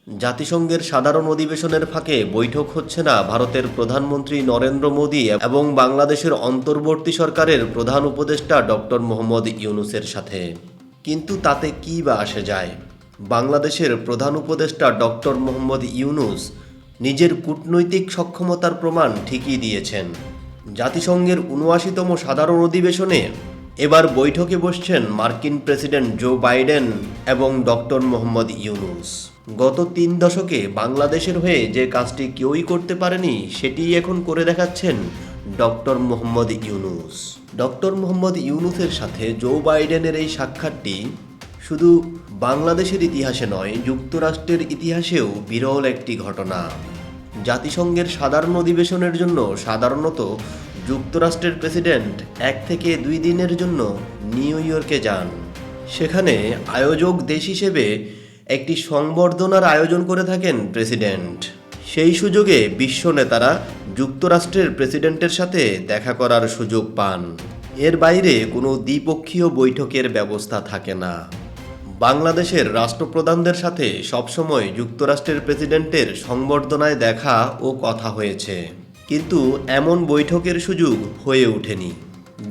জাতিসংঘের সাধারণ অধিবেশনের ফাঁকে বৈঠক হচ্ছে না ভারতের প্রধানমন্ত্রী নরেন্দ্র মোদী এবং বাংলাদেশের অন্তর্বর্তী সরকারের প্রধান উপদেষ্টা ডক্টর মোহাম্মদ ইউনূসের সাথে। কিন্তু তাতে কী বা আসে যায়? বাংলাদেশের প্রধান উপদেষ্টা ডক্টর মোহাম্মদ ইউনূস নিজের কূটনৈতিক সক্ষমতার প্রমাণ ঠিকই দিয়েছেন। জাতিসংঘের ৭৯তম সাধারণ অধিবেশনে এবার বৈঠকে বসছেন মার্কিন প্রেসিডেন্ট জো বাইডেন এবং ডক্টর মোহাম্মদ ইউনূস। গত ৩ দশকে বাংলাদেশের হয়ে যে কাজটি কেউই করতে পারেনি সেটিই এখন করে দেখাচ্ছেন ডক্টর মোহাম্মদ ইউনূস। ডক্টর মোহাম্মদ ইউনূসের সাথে জো বাইডেনের এই সাক্ষাৎটি শুধু বাংলাদেশের ইতিহাসে নয়, যুক্তরাষ্ট্রের ইতিহাসেও বিরল একটি ঘটনা। জাতিসংঘের সাধারণ অধিবেশনের জন্য সাধারণত যুক্তরাষ্ট্রের প্রেসিডেন্ট ১ থেকে ২ দিনের জন্য নিউ ইয়র্কে যান। সেখানে আয়োজক দেশ হিসেবে একটি সংবর্ধনার আয়োজন করে থাকেন প্রেসিডেন্ট। সেই সুযোগে বিশ্ব নেতারা যুক্তরাষ্ট্রের প্রেসিডেন্টের সাথে দেখা করার সুযোগ পান। এর বাইরে কোনো দ্বিপক্ষীয় বৈঠকের ব্যবস্থা থাকে না। বাংলাদেশের রাষ্ট্রপ্রধানদের সাথে সবসময় যুক্তরাষ্ট্রের প্রেসিডেন্টের সংবর্ধনায় দেখা ও কথা হয়েছে, কিন্তু এমন বৈঠকের সুযোগ হয়ে ওঠেনি।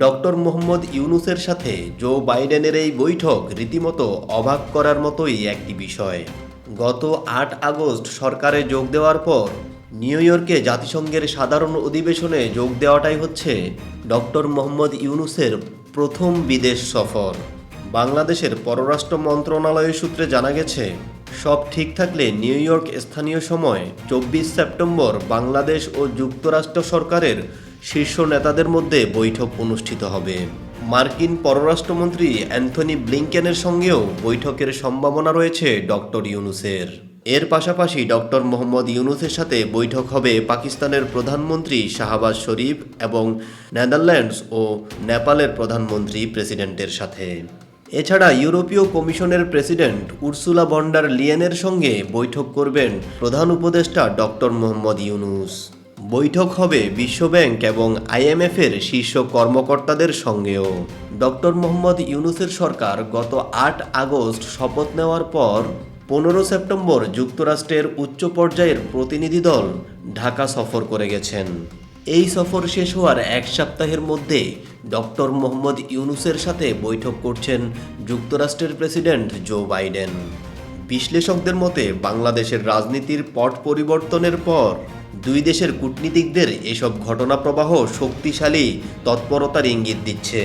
ডক্টর মোহাম্মদ ইউনূসের সাথে জো বাইডেনের এই বৈঠক রীতিমতো অবাক করার মতোই একটি বিষয়। গত ৮ আগস্ট সরকারে যোগ দেওয়ার পর নিউ ইয়র্কে জাতিসংঘের সাধারণ অধিবেশনে যোগ দেওয়াটাই হচ্ছে ডক্টর মোহাম্মদ ইউনূসের প্রথম বিদেশ সফর। বাংলাদেশের পররাষ্ট্র মন্ত্রণালয় সূত্রে জানা গেছে, সব ঠিক থাকলে নিউ ইয়র্ক স্থানীয় সময় ২৪ সেপ্টেম্বর বাংলাদেশ ও যুক্তরাষ্ট্র সরকারের শীর্ষ নেতাদের মধ্যে বৈঠক অনুষ্ঠিত হবে। মার্কিন পররাষ্ট্রমন্ত্রী অ্যান্থনি ব্লিংকেনের সঙ্গেও বৈঠকের সম্ভাবনা রয়েছে ডক্টর ইউনূসের। এর পাশাপাশি ডক্টর মোহাম্মদ ইউনূসের সাথে বৈঠক হবে পাকিস্তানের প্রধানমন্ত্রী শাহবাজ শরীফ এবং নেদারল্যান্ডস ও নেপালের প্রধানমন্ত্রী প্রেসিডেন্টের সাথে। এছাড়া ইউরোপীয় কমিশনের প্রেসিডেন্ট উর্সুলা ভন ডার লিয়েনের সঙ্গে বৈঠক করবেন প্রধান উপদেষ্টা ডক্টর মোহাম্মদ ইউনূস। বৈঠক হবে বিশ্বব্যাংক এবং IMF-এর শীর্ষ কর্মকর্তাদের সঙ্গেও। ডক্টর মোহাম্মদ ইউনূসের সরকার গত ৮ আগস্ট শপথ নেওয়ার পর ১৫ সেপ্টেম্বর যুক্তরাষ্ট্রের উচ্চ পর্যায়ের প্রতিনিধি দল ঢাকা সফর করে গেছেন। এই সফর শেষ হওয়ার ১ সপ্তাহের মধ্যে ডক্টর মোহাম্মদ ইউনূসের সাথে বৈঠক করছেন যুক্তরাষ্ট্রের প্রেসিডেন্ট জো বাইডেন। বিশ্লেষকদের মতে বাংলাদেশের রাজনীতির পট পরিবর্তনের পর দুই দেশের কূটনীতিকদের এসব ঘটনাপ্রবাহ শক্তিশালী তৎপরতার ইঙ্গিত দিচ্ছে।